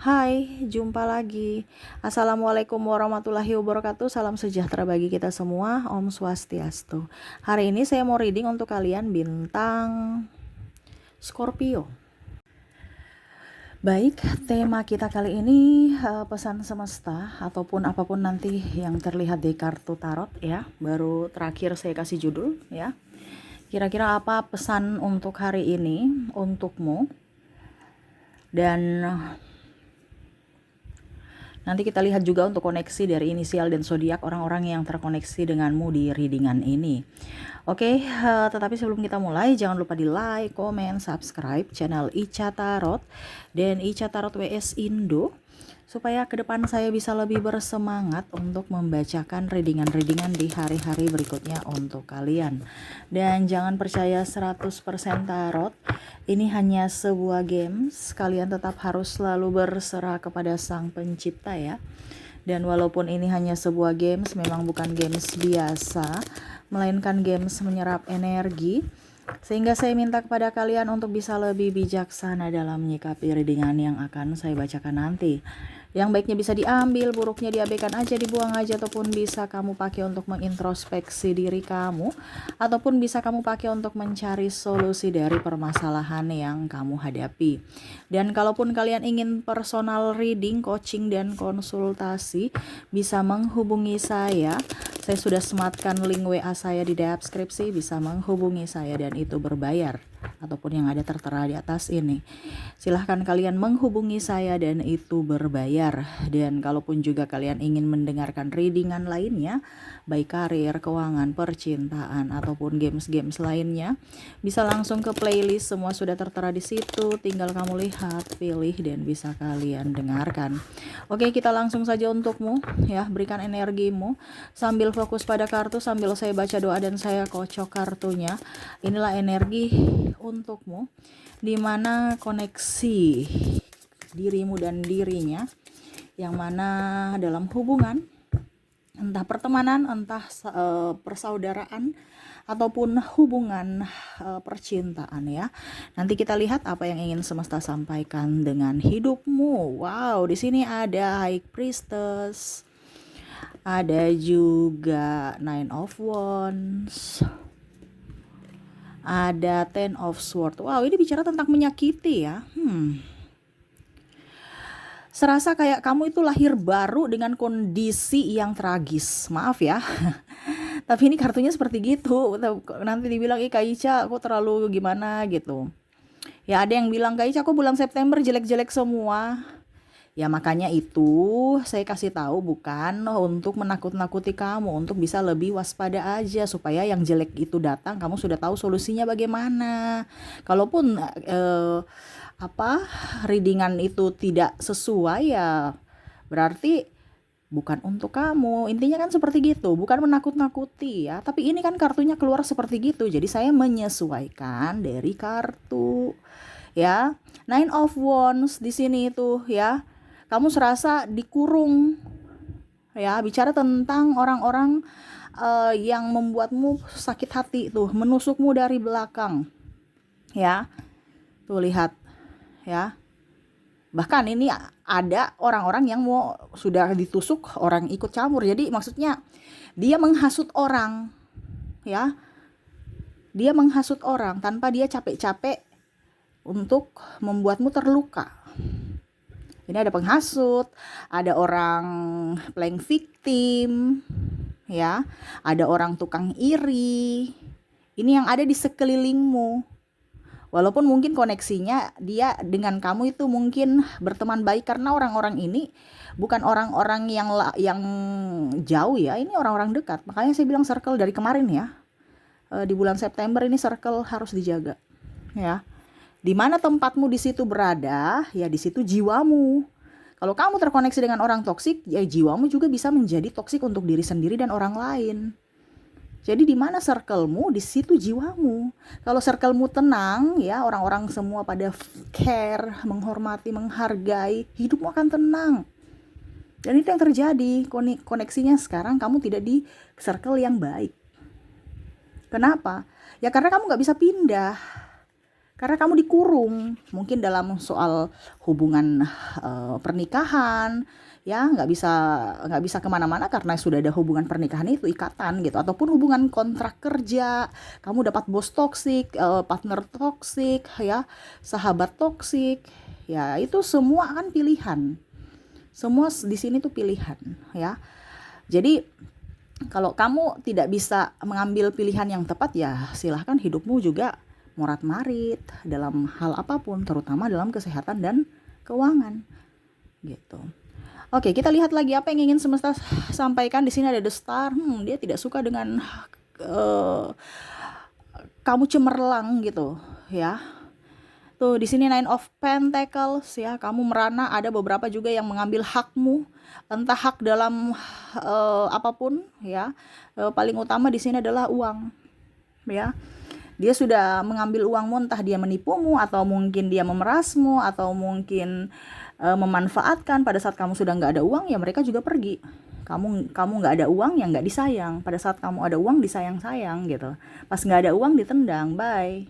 Hai, jumpa lagi. Assalamualaikum warahmatullahi wabarakatuh. Salam sejahtera bagi kita semua. Om Swastiastu. Hari ini saya mau reading untuk kalian bintang Scorpio. Baik, tema kita kali ini pesan semesta ataupun apapun nanti yang terlihat di kartu tarot ya. Baru terakhir saya kasih judul ya. Kira-kira apa pesan untuk hari ini untukmu? Dan nanti kita lihat juga untuk koneksi dari inisial dan zodiak orang-orang yang terkoneksi denganmu di readingan ini. Oke, tetapi sebelum kita mulai, jangan lupa di like, komen, subscribe channel Ica Tarot dan Ica Tarot WS Indo, supaya ke depan saya bisa lebih bersemangat untuk membacakan readingan-readingan di hari-hari berikutnya untuk kalian. Dan jangan percaya 100% tarot, ini hanya sebuah games, kalian tetap harus selalu berserah kepada Sang Pencipta ya. Dan walaupun ini hanya sebuah games, memang bukan games biasa, melainkan games menyerap energi, sehingga saya minta kepada kalian untuk bisa lebih bijaksana dalam menyikapi readingan yang akan saya bacakan nanti. Yang baiknya bisa diambil, buruknya diabaikan aja, dibuang aja, ataupun bisa kamu pakai untuk mengintrospeksi diri kamu, ataupun bisa kamu pakai untuk mencari solusi dari permasalahan yang kamu hadapi. Dan kalaupun kalian ingin personal reading, coaching, dan konsultasi, bisa menghubungi saya. Saya sudah sematkan link WA saya di deskripsi, bisa menghubungi saya dan itu berbayar, ataupun yang ada tertera di atas ini. Silahkan kalian menghubungi saya dan itu berbayar. Dan kalaupun juga kalian ingin mendengarkan readingan lainnya, baik karir, keuangan, percintaan, ataupun games-games lainnya, bisa langsung ke playlist, semua sudah tertera di situ. Tinggal kamu lihat, pilih, dan bisa kalian dengarkan. Oke, kita langsung saja untukmu ya, berikan energimu sambil fokus pada kartu, sambil saya baca doa dan saya kocok kartunya. Inilah energi untukmu, dimana koneksi dirimu dan dirinya, yang mana dalam hubungan, entah pertemanan, entah persaudaraan, ataupun hubungan percintaan ya. Nanti kita lihat apa yang ingin semesta sampaikan dengan hidupmu. Wow, di sini ada High Priestess, ada juga Nine of Wands, ada Ten of Swords. Wow, ini bicara tentang menyakiti ya. Serasa kayak kamu itu lahir baru dengan kondisi yang tragis. Maaf ya. Tapi ini kartunya seperti gitu. Nanti dibilang, Kak Ica aku terlalu gimana gitu. Ya ada yang bilang, Kak Ica aku bulan September jelek-jelek semua. Ya makanya itu saya kasih tahu bukan untuk menakut-nakuti kamu, untuk bisa lebih waspada aja, supaya yang jelek itu datang kamu sudah tahu solusinya bagaimana. Kalaupun readingan itu tidak sesuai, ya berarti bukan untuk kamu. Intinya kan seperti gitu, bukan menakut-nakuti ya. Tapi ini kan kartunya keluar seperti gitu, jadi saya menyesuaikan dari kartu ya. Nine of Wands di sini itu ya. Kamu serasa dikurung ya, bicara tentang orang-orang yang membuatmu sakit hati tuh, menusukmu dari belakang ya. Tuh lihat ya. Bahkan ini ada orang-orang yang mau sudah ditusuk, orang ikut campur. Jadi maksudnya dia menghasut orang ya. Dia menghasut orang tanpa dia capek-capek untuk membuatmu terluka. Ini ada penghasut, ada orang playing victim ya, ada orang tukang iri. Ini yang ada di sekelilingmu. Walaupun mungkin koneksinya dia dengan kamu itu mungkin berteman baik, karena orang-orang ini bukan orang-orang yang jauh ya, ini orang-orang dekat. Makanya saya bilang circle dari kemarin ya. Di bulan September ini circle harus dijaga ya. Di mana tempatmu di situ berada, ya di situ jiwamu. Kalau kamu terkoneksi dengan orang toksik, ya jiwamu juga bisa menjadi toksik untuk diri sendiri dan orang lain. Jadi di mana circlemu, di situ jiwamu. Kalau circlemu tenang, ya orang-orang semua pada care, menghormati, menghargai, hidupmu akan tenang. Dan itu yang terjadi, koneksinya sekarang kamu tidak di circle yang baik. Kenapa? Ya karena kamu gak bisa pindah. Karena kamu dikurung, mungkin dalam soal hubungan pernikahan, ya nggak bisa kemana-mana karena sudah ada hubungan pernikahan itu ikatan gitu, ataupun hubungan kontrak kerja, kamu dapat bos toksik, partner toksik, ya sahabat toksik, ya itu semua kan pilihan, semua di sini tuh pilihan, ya. Jadi kalau kamu tidak bisa mengambil pilihan yang tepat, ya silahkan hidupmu juga morat-marit dalam hal apapun, terutama dalam kesehatan dan keuangan gitu. Oke, kita lihat lagi apa yang ingin semesta sampaikan. Di sini ada the star. Dia tidak suka dengan kamu cemerlang gitu, ya. Tuh di sini Nine of Pentacles, ya. Kamu merana, ada beberapa juga yang mengambil hakmu, entah hak dalam apapun, ya. Paling utama di sini adalah uang, ya. Dia sudah mengambil uangmu, entah dia menipumu atau mungkin dia memerasmu atau mungkin memanfaatkan. Pada saat kamu sudah nggak ada uang, ya mereka juga pergi. Kamu nggak ada uang, ya nggak disayang. Pada saat kamu ada uang, disayang-sayang gitu. Pas nggak ada uang, ditendang, bye,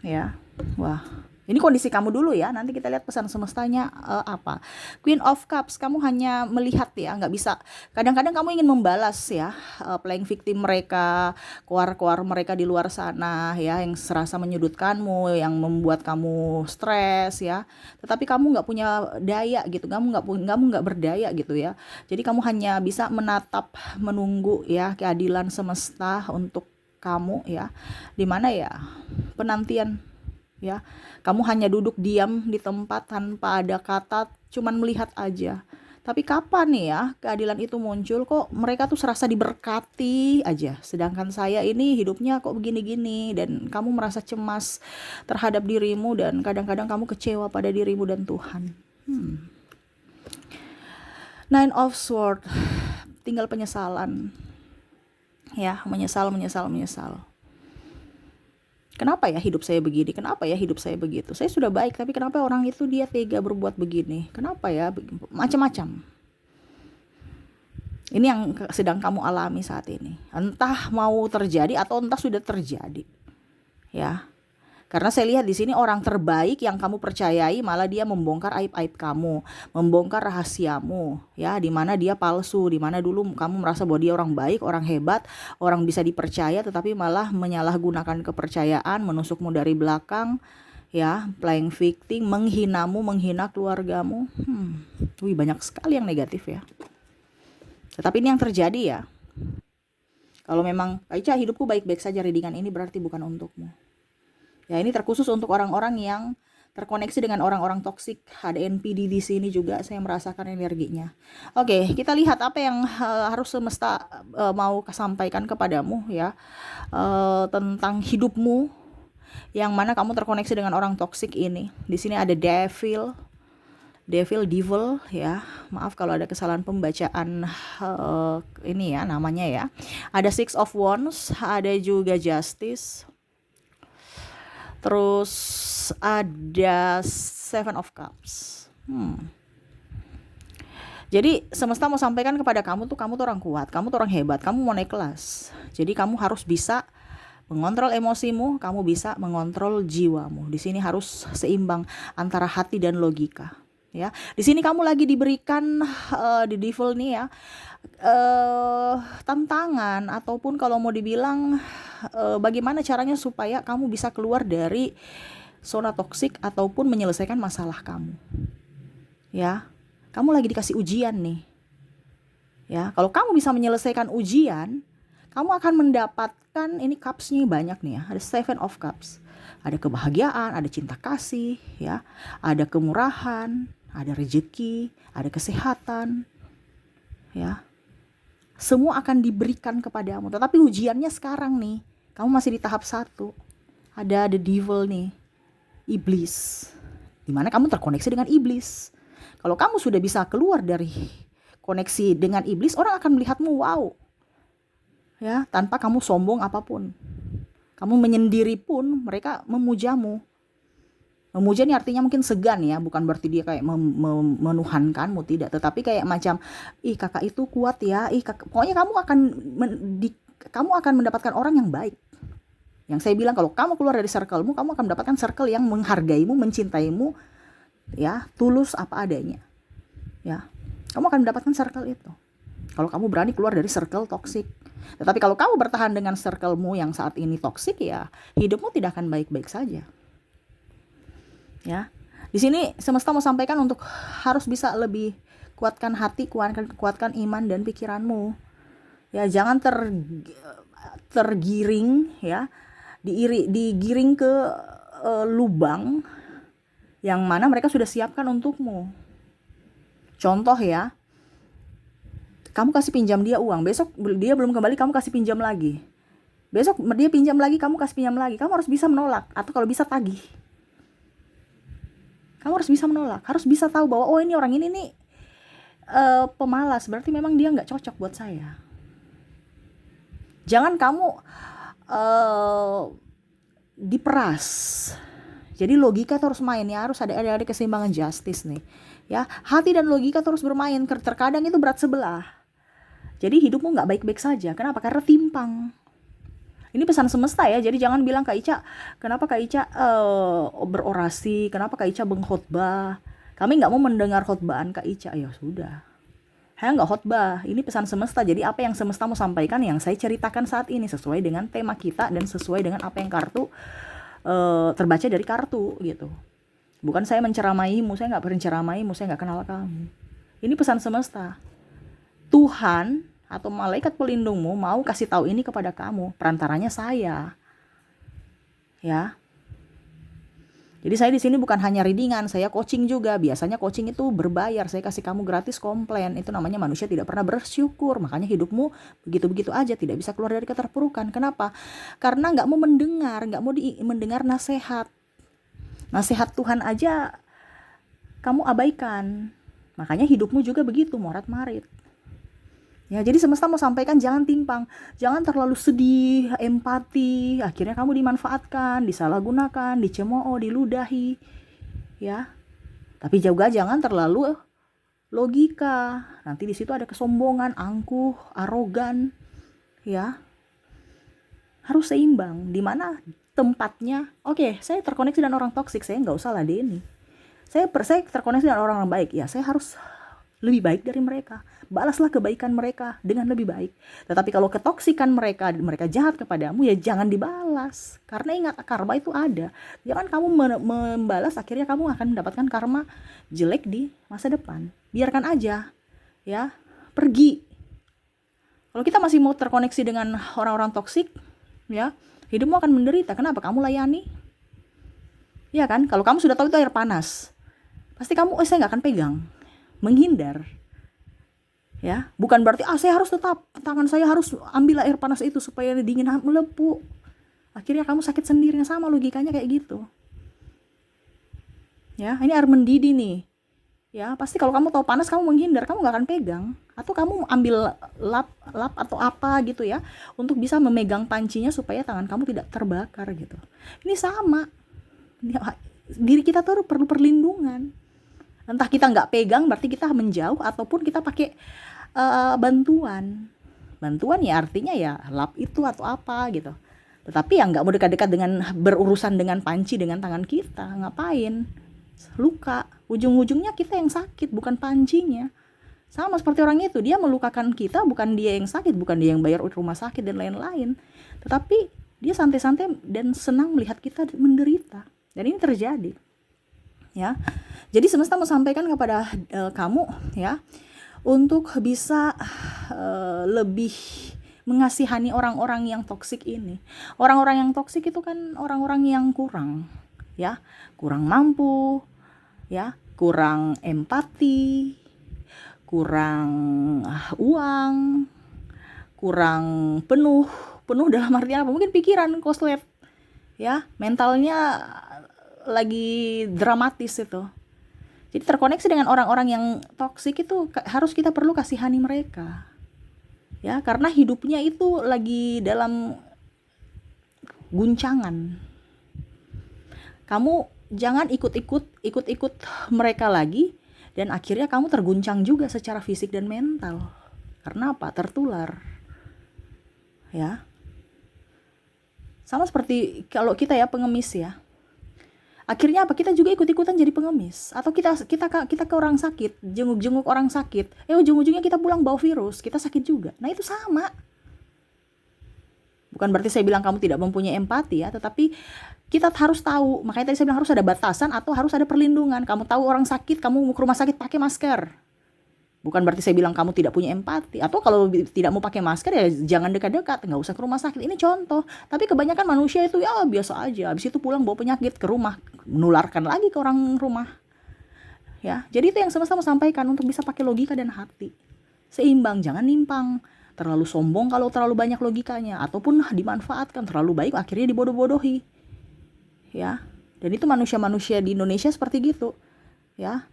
ya. Wah, ini kondisi kamu dulu ya. Nanti kita lihat pesan semestanya apa. Queen of Cups, kamu hanya melihat ya, nggak bisa. Kadang-kadang kamu ingin membalas ya, playing victim mereka, keluar-keluar mereka di luar sana ya, yang serasa menyudutkanmu, yang membuat kamu stres ya. Tetapi kamu nggak punya daya gitu, kamu nggak berdaya gitu ya. Jadi kamu hanya bisa menatap, menunggu ya keadilan semesta untuk kamu ya. Dimana ya penantian, ya. Kamu hanya duduk diam di tempat tanpa ada kata, cuman melihat aja. Tapi kapan nih ya keadilan itu muncul? Kok mereka tuh serasa diberkati aja, sedangkan saya ini hidupnya kok begini-gini, dan kamu merasa cemas terhadap dirimu, dan kadang-kadang kamu kecewa pada dirimu dan Tuhan. Nine of Swords, tinggal penyesalan, ya. Menyesal. Kenapa ya hidup saya begini? Kenapa ya hidup saya begitu? Saya sudah baik, tapi kenapa orang itu dia tega berbuat begini? Kenapa ya? Macam-macam. Ini yang sedang kamu alami saat ini. Entah mau terjadi atau entah sudah terjadi. Ya. Karena saya lihat di sini orang terbaik yang kamu percayai malah dia membongkar aib-aib kamu, membongkar rahasiamu, ya, di mana dia palsu, di mana dulu kamu merasa bahwa dia orang baik, orang hebat, orang bisa dipercaya, tetapi malah menyalahgunakan kepercayaan, menusukmu dari belakang, ya, playing victim, menghinamu, menghina keluargamu. Banyak sekali yang negatif ya. Tetapi ini yang terjadi ya. Kalau memang Aicha hidupku baik-baik saja, readingan ini berarti bukan untukmu. Ya, ini terkhusus untuk orang-orang yang terkoneksi dengan orang-orang toksik. Ada NPD di sini juga, saya merasakan energinya. Oke, kita lihat apa yang harus semesta mau sampaikan kepadamu ya, tentang hidupmu yang mana kamu terkoneksi dengan orang toksik ini. Di sini ada devil ya. Maaf kalau ada kesalahan pembacaan ini ya namanya ya. Ada Six of Wands, ada juga Justice. Terus ada Seven of Cups. Jadi semesta mau sampaikan kepada kamu tuh orang kuat, kamu tuh orang hebat, kamu mau naik kelas. Jadi kamu harus bisa mengontrol emosimu, kamu bisa mengontrol jiwamu. Di sini harus seimbang antara hati dan logika. Ya, di sini kamu lagi diberikan di devil nih ya, tantangan, ataupun kalau mau dibilang bagaimana caranya supaya kamu bisa keluar dari zona toksik ataupun menyelesaikan masalah kamu. Ya, kamu lagi dikasih ujian nih. Ya, kalau kamu bisa menyelesaikan ujian, kamu akan mendapatkan, ini cups-nya banyak nih ya. Ada Seven of Cups. Ada kebahagiaan, ada cinta kasih, ya. Ada kemurahan, ada rezeki, ada kesehatan. Ya. Semua akan diberikan kepadamu. Tetapi ujiannya sekarang nih, kamu masih di tahap 1. Ada the devil nih, iblis. Dimana kamu terkoneksi dengan iblis. Kalau kamu sudah bisa keluar dari koneksi dengan iblis, orang akan melihatmu wow. Ya, tanpa kamu sombong apapun. Kamu menyendiri pun mereka memujamu. Memuja ini artinya mungkin segan ya, bukan berarti dia kayak menuhankanmu, tidak, tetapi kayak macam, ih kakak itu kuat ya, ih kakak, pokoknya kamu akan mendapatkan orang yang baik. Yang saya bilang kalau kamu keluar dari circle-mu, kamu akan mendapatkan circle yang menghargaimu, mencintaimu, ya, tulus apa adanya. Ya, kamu akan mendapatkan circle itu. Kalau kamu berani keluar dari circle toksik. Tetapi kalau kamu bertahan dengan circle-mu yang saat ini toksik, ya hidupmu tidak akan baik-baik saja. Ya, di sini semesta mau sampaikan untuk harus bisa lebih kuatkan hati, kuatkan iman dan pikiranmu. Ya, jangan tergiring, ya, digiring ke lubang yang mana mereka sudah siapkan untukmu. Contoh ya, kamu kasih pinjam dia uang, besok dia belum kembali, kamu kasih pinjam lagi. Besok dia pinjam lagi, kamu kasih pinjam lagi. Kamu harus bisa menolak, atau kalau bisa tagih. Kamu harus bisa menolak, harus bisa tahu bahwa oh ini orang ini nih pemalas, berarti memang dia nggak cocok buat saya. Jangan kamu diperas. Jadi logika terus main, ya, harus ada keseimbangan justice nih. Ya, hati dan logika terus bermain. Terkadang itu berat sebelah. Jadi hidupmu nggak baik-baik saja. Kenapa? Karena timpang. Ini pesan semesta ya. Jadi jangan bilang Kak Ica, kenapa Kak Ica berorasi? Kenapa Kak Ica mengkhotbah? Kami nggak mau mendengar khotbahan Kak Ica. Ya sudah. Saya nggak khotbah. Ini pesan semesta. Jadi apa yang semesta mau sampaikan, yang saya ceritakan saat ini sesuai dengan tema kita dan sesuai dengan apa yang kartu terbaca dari kartu gitu. Bukan saya menceramaimu, saya nggak menceramaimu, saya nggak kenal kamu. Ini pesan semesta. Tuhan atau malaikat pelindungmu mau kasih tahu ini kepada kamu, perantaranya saya. Ya. Jadi saya di sini bukan hanya readingan, saya coaching juga. Biasanya coaching itu berbayar, saya kasih kamu gratis komplain. Itu namanya manusia tidak pernah bersyukur. Makanya hidupmu begitu-begitu aja, tidak bisa keluar dari keterpurukan. Kenapa? Karena nggak mau mendengar, nggak mau mendengar nasihat. Nasihat Tuhan aja kamu abaikan. Makanya hidupmu juga begitu, morat-marit. Ya, jadi semesta mau sampaikan jangan timpang, jangan terlalu sedih, empati, akhirnya kamu dimanfaatkan, disalahgunakan, dicemooh, diludahi, ya. Tapi juga jangan terlalu logika, nanti di situ ada kesombongan, angkuh, arogan, ya. Harus seimbang, di mana tempatnya. Oke, saya terkoneksi dengan orang toksik, saya nggak usah ladeni. Saya terkoneksi dengan orang baik, ya saya harus lebih baik dari mereka. Balaslah kebaikan mereka dengan lebih baik. Tetapi kalau ketoksikan mereka jahat kepadamu, ya jangan dibalas. Karena ingat, karma itu ada. Jangan kamu membalas, akhirnya kamu akan mendapatkan karma jelek di masa depan. Biarkan aja, ya, pergi. Kalau kita masih mau terkoneksi dengan orang-orang toksik, ya, hidupmu akan menderita. Kenapa? Kamu layani. Ya kan? Kalau kamu sudah tahu itu air panas, pasti kamu, saya nggak akan pegang. Menghindar. Ya, bukan berarti saya harus tetap, tangan saya harus ambil air panas itu supaya dingin melepuh. Akhirnya kamu sakit sendiri. Sama logikanya kayak gitu. Ya, ini air mendidih nih. Ya, pasti kalau kamu tahu panas kamu menghindar, kamu nggak akan pegang. Atau kamu ambil lap atau apa gitu ya, untuk bisa memegang pancinya supaya tangan kamu tidak terbakar gitu. Ini sama. Diri kita tuh perlu perlindungan. Entah kita nggak pegang berarti kita menjauh, ataupun kita pakai bantuan ya, artinya ya lap itu atau apa gitu. Tetapi yang nggak mau dekat-dekat dengan berurusan dengan panci dengan tangan kita, ngapain? Luka, ujung-ujungnya kita yang sakit, bukan pancinya. Sama seperti orang itu, dia melukakan kita, bukan dia yang sakit, bukan dia yang bayar rumah sakit dan lain-lain, tetapi dia santai-santai dan senang melihat kita menderita. Dan ini terjadi, ya. Jadi semesta mau sampaikan kepada kamu, ya, untuk bisa lebih mengasihani orang-orang yang toksik ini. Orang-orang yang toksik itu kan orang-orang yang kurang, ya, kurang mampu, ya, kurang empati, kurang uang, kurang penuh dalam artian apa? Mungkin pikiran koslet, ya, mentalnya lagi dramatis itu. Jadi terkoneksi dengan orang-orang yang toksik itu harus kita perlu kasihani mereka. Ya, karena hidupnya itu lagi dalam guncangan. Kamu jangan ikut mereka lagi, dan akhirnya kamu terguncang juga secara fisik dan mental. Karena apa? Tertular. Ya. Sama seperti kalau kita ya pengemis ya. Akhirnya apa? Kita juga ikut-ikutan jadi pengemis. Atau kita ke orang sakit, jenguk-jenguk orang sakit. Ujung-ujungnya kita pulang bawa virus, kita sakit juga. Nah, itu sama. Bukan berarti saya bilang kamu tidak mempunyai empati ya, tetapi kita harus tahu. Makanya tadi saya bilang harus ada batasan atau harus ada perlindungan. Kamu tahu orang sakit, kamu mau ke rumah sakit pakai masker. Bukan berarti saya bilang kamu tidak punya empati. Atau kalau tidak mau pakai masker ya jangan dekat-dekat, nggak usah ke rumah sakit. Ini contoh. Tapi kebanyakan manusia itu ya biasa aja. Habis itu pulang bawa penyakit ke rumah, menularkan lagi ke orang rumah. Ya, jadi itu yang sama-sama sampaikan untuk bisa pakai logika dan hati. Seimbang, jangan nimpang. Terlalu sombong kalau terlalu banyak logikanya, ataupun dimanfaatkan terlalu baik akhirnya dibodoh-bodohi. Ya. Dan itu manusia-manusia di Indonesia seperti gitu. Ya.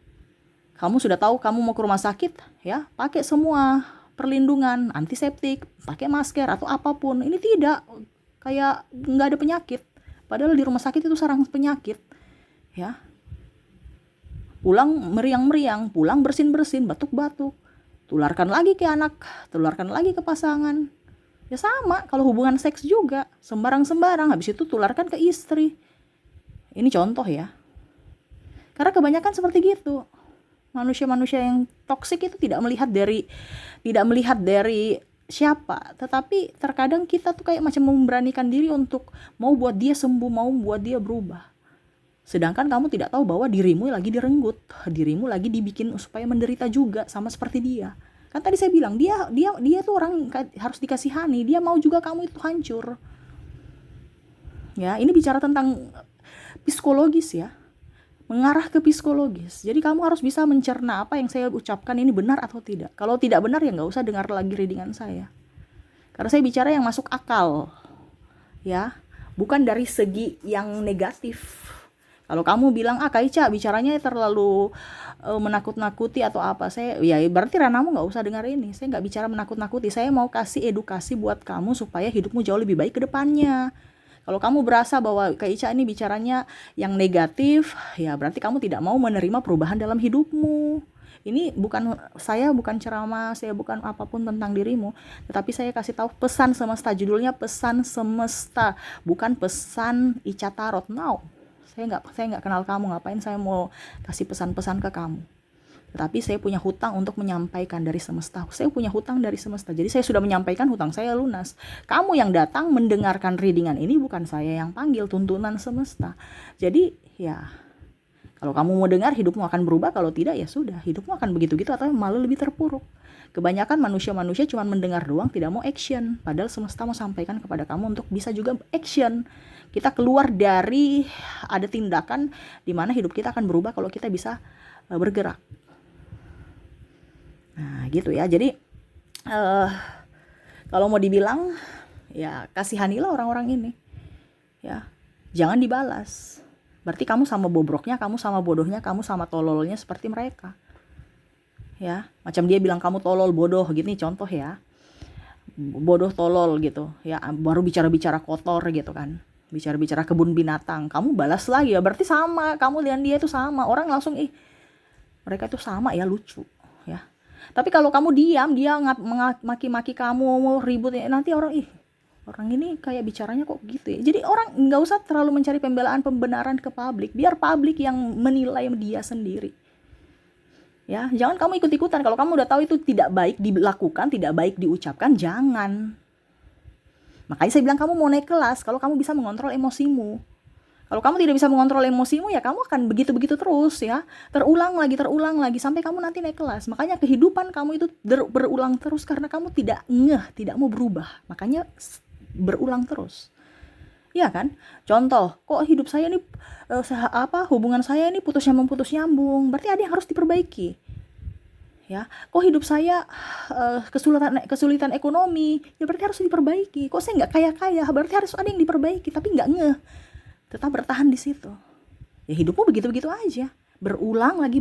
Kamu sudah tahu kamu mau ke rumah sakit, ya, pakai semua perlindungan, antiseptik, pakai masker atau apapun. Ini tidak kayak nggak ada penyakit. Padahal di rumah sakit itu sarang penyakit. Ya. Pulang meriang-meriang, pulang bersin-bersin, batuk-batuk. Tularkan lagi ke anak, tularkan lagi ke pasangan. Ya sama, kalau hubungan seks juga, sembarang-sembarang, habis itu tularkan ke istri. Ini contoh ya. Karena kebanyakan seperti gitu. Manusia-manusia yang toksik itu tidak melihat dari siapa, tetapi terkadang kita tuh kayak macam memberanikan diri untuk mau buat dia sembuh, mau buat dia berubah. Sedangkan kamu tidak tahu bahwa dirimu lagi direnggut, dirimu lagi dibikin supaya menderita juga sama seperti dia. Kan tadi saya bilang dia tuh orang harus dikasihani, dia mau juga kamu itu hancur. Ya, ini bicara tentang psikologis ya. Mengarah ke psikologis. Jadi kamu harus bisa mencerna apa yang saya ucapkan ini benar atau tidak. Kalau tidak benar ya nggak usah dengar lagi readingan saya. Karena saya bicara yang masuk akal. Ya, bukan dari segi yang negatif. Kalau kamu bilang, Kak Ica bicaranya terlalu menakut-nakuti atau apa, saya ya berarti ranamu nggak usah dengar ini. Saya nggak bicara menakut-nakuti, saya mau kasih edukasi buat kamu supaya hidupmu jauh lebih baik ke depannya. Kalau kamu berasa bahwa Kak Ica ini bicaranya yang negatif, ya berarti kamu tidak mau menerima perubahan dalam hidupmu. Ini saya bukan ceramah, saya bukan apapun tentang dirimu, tetapi saya kasih tahu pesan semesta, judulnya pesan semesta, bukan pesan Ica Tarot. No. Saya nggak kenal kamu, ngapain saya mau kasih pesan-pesan ke kamu. Tetapi saya punya hutang untuk menyampaikan dari semesta. Saya punya hutang dari semesta. Jadi saya sudah menyampaikan hutang saya lunas. Kamu yang datang mendengarkan readingan ini bukan saya yang panggil, tuntunan semesta. Jadi ya, kalau kamu mau dengar hidupmu akan berubah, kalau tidak ya sudah, hidupmu akan begitu-gitu atau malah lebih terpuruk. Kebanyakan manusia-manusia cuma mendengar doang, tidak mau action. Padahal semesta mau sampaikan kepada kamu untuk bisa juga action. Kita keluar dari ada tindakan di mana hidup kita akan berubah kalau kita bisa bergerak. Nah, gitu ya. Jadi kalau mau dibilang ya kasihanilah orang-orang ini. Ya. Jangan dibalas. Berarti kamu sama bobroknya, kamu sama bodohnya, kamu sama tololnya seperti mereka. Ya, macam dia bilang kamu tolol, bodoh gitu nih contoh ya. Bodoh, tolol gitu. Ya, baru bicara-bicara kotor gitu kan. Bicara-bicara kebun binatang, kamu balas lagi ya, berarti sama, kamu dan dia itu sama. Orang langsung mereka itu sama ya, lucu ya. Tapi kalau kamu diam, dia maki-maki kamu, mau ribut ya, nanti orang ini kayak bicaranya kok gitu ya. Jadi orang nggak usah terlalu mencari pembenaran ke publik, biar publik yang menilai dia sendiri. Ya, jangan kamu ikut-ikutan. Kalau kamu udah tahu itu tidak baik dilakukan, tidak baik diucapkan, jangan. Makanya saya bilang kamu mau naik kelas kalau kamu bisa mengontrol emosimu. Kalau kamu tidak bisa mengontrol emosimu ya kamu akan begitu-begitu terus ya. Terulang lagi sampai kamu nanti naik kelas. Makanya kehidupan kamu itu berulang terus karena kamu tidak tidak mau berubah. Makanya berulang terus. Iya kan? Contoh, kok hidup saya ini hubungan saya ini putus nyambung. Berarti ada yang harus diperbaiki. Ya, kok hidup saya kesulitan ekonomi, ya berarti harus diperbaiki. Kok saya nggak kaya, berarti harus ada yang diperbaiki, tapi nggak tetap bertahan di situ. Ya hidupmu begitu-begitu aja, berulang lagi.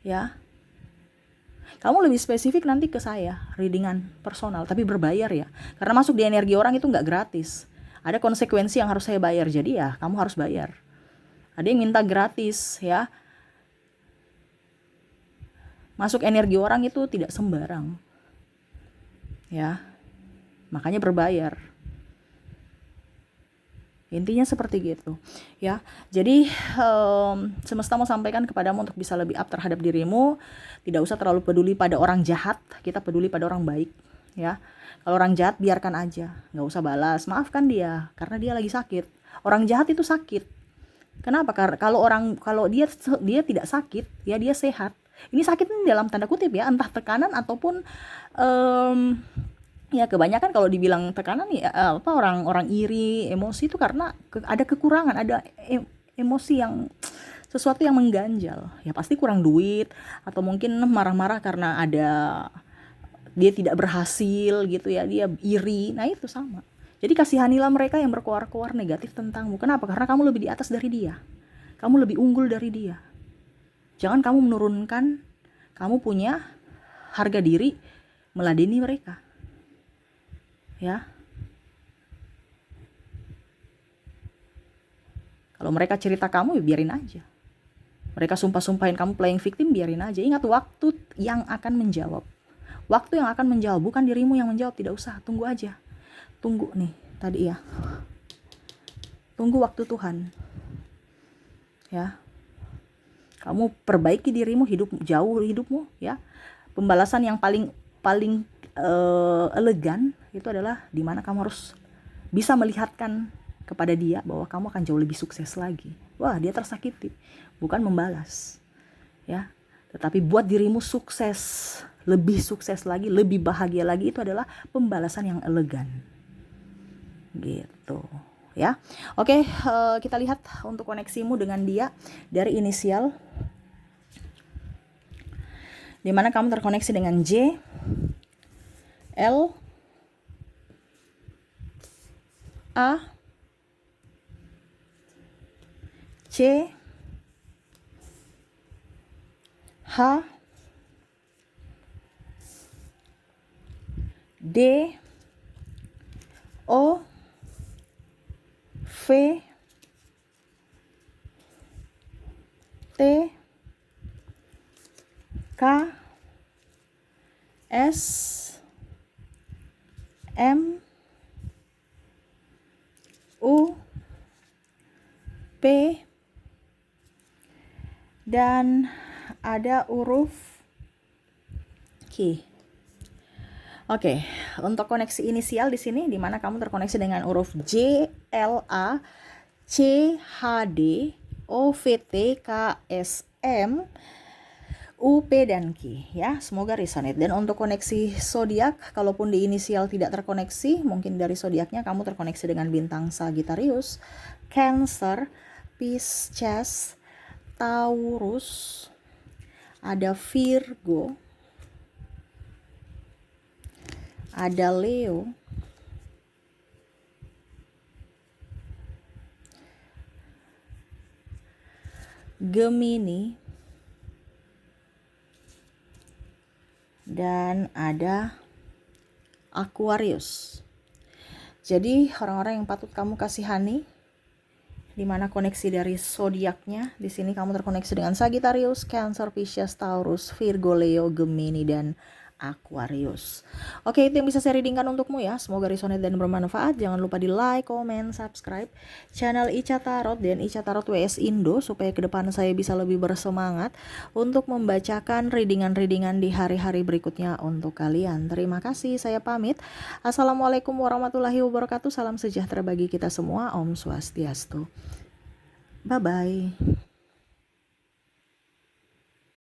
Ya, kamu lebih spesifik nanti ke saya, readingan personal, tapi berbayar ya, karena masuk di energi orang itu nggak gratis. Ada konsekuensi yang harus saya bayar, jadi ya kamu harus bayar. Ada yang minta gratis ya. Masuk energi orang itu tidak sembarang. Ya. makanya berbayar. Intinya seperti gitu ya. Jadi semesta mau sampaikan kepadamu untuk bisa lebih up terhadap dirimu. Tidak usah terlalu peduli pada orang jahat, kita peduli pada orang baik ya. Kalau orang jahat biarkan aja, nggak usah balas, maafkan dia karena dia lagi sakit. Orang jahat itu sakit. Kenapa? Karena kalau dia tidak sakit ya, dia sehat. Ini sakit ini dalam tanda kutip ya, entah tekanan ataupun ya kebanyakan kalau dibilang tekanan ya orang iri, emosi itu karena ada kekurangan, ada emosi yang sesuatu yang mengganjal. Ya pasti kurang duit atau mungkin marah-marah karena dia tidak berhasil gitu ya, dia iri. Nah, itu sama. Jadi kasihanilah mereka yang berkoar-koar negatif tentangmu. Kenapa? Karena kamu lebih di atas dari dia. Kamu lebih unggul dari dia. Jangan kamu menurunkan, kamu punya harga diri meladeni mereka. Ya. Kalau mereka cerita kamu, ya biarin aja. Mereka sumpah-sumpahin kamu playing victim, biarin aja. Ingat, waktu yang akan menjawab. Waktu yang akan menjawab, bukan dirimu yang menjawab. Tidak usah, tunggu aja. Tunggu nih, tadi ya. Tunggu waktu Tuhan. Ya. Kamu perbaiki dirimu, hidupmu ya. Pembalasan yang paling elegan itu adalah dimana kamu harus bisa melihatkan kepada dia bahwa kamu akan jauh lebih sukses lagi. Wah, dia tersakiti, bukan membalas ya, tetapi buat dirimu sukses, lebih sukses lagi, lebih bahagia lagi. Itu adalah pembalasan yang elegan gitu ya. Oke, kita lihat untuk koneksimu dengan dia dari inisial, dimana kamu terkoneksi dengan J, L, A, C, H, D, O, V, T, K, S, M, U, P, dan ada huruf Q. Oke, untuk koneksi inisial di sini di mana kamu terkoneksi dengan huruf J, L, A, C, H, D, O, V, T, K, S, M, U, P, dan Q ya. Semoga resonate. Dan untuk koneksi zodiak, kalaupun di inisial tidak terkoneksi, mungkin dari zodiaknya kamu terkoneksi dengan bintang Sagittarius, Cancer, Pisces, Taurus, ada Virgo, ada Leo, Gemini, dan ada Aquarius. Jadi orang-orang yang patut kamu kasihani, di mana koneksi dari zodiaknya di sini kamu terkoneksi dengan Sagittarius, Cancer, Pisces, Taurus, Virgo, Leo, Gemini, dan Aquarius. Oke, itu yang bisa saya readingkan untukmu ya. Semoga resonate dan bermanfaat. Jangan lupa di like, comment, subscribe channel Ica Tarot dan Ica Tarot WS Indo supaya ke depan saya bisa lebih bersemangat untuk membacakan readingan-readingan di hari-hari berikutnya untuk kalian. Terima kasih, saya pamit. Assalamualaikum warahmatullahi wabarakatuh. Salam sejahtera bagi kita semua. Om Swastiastu. Bye-bye.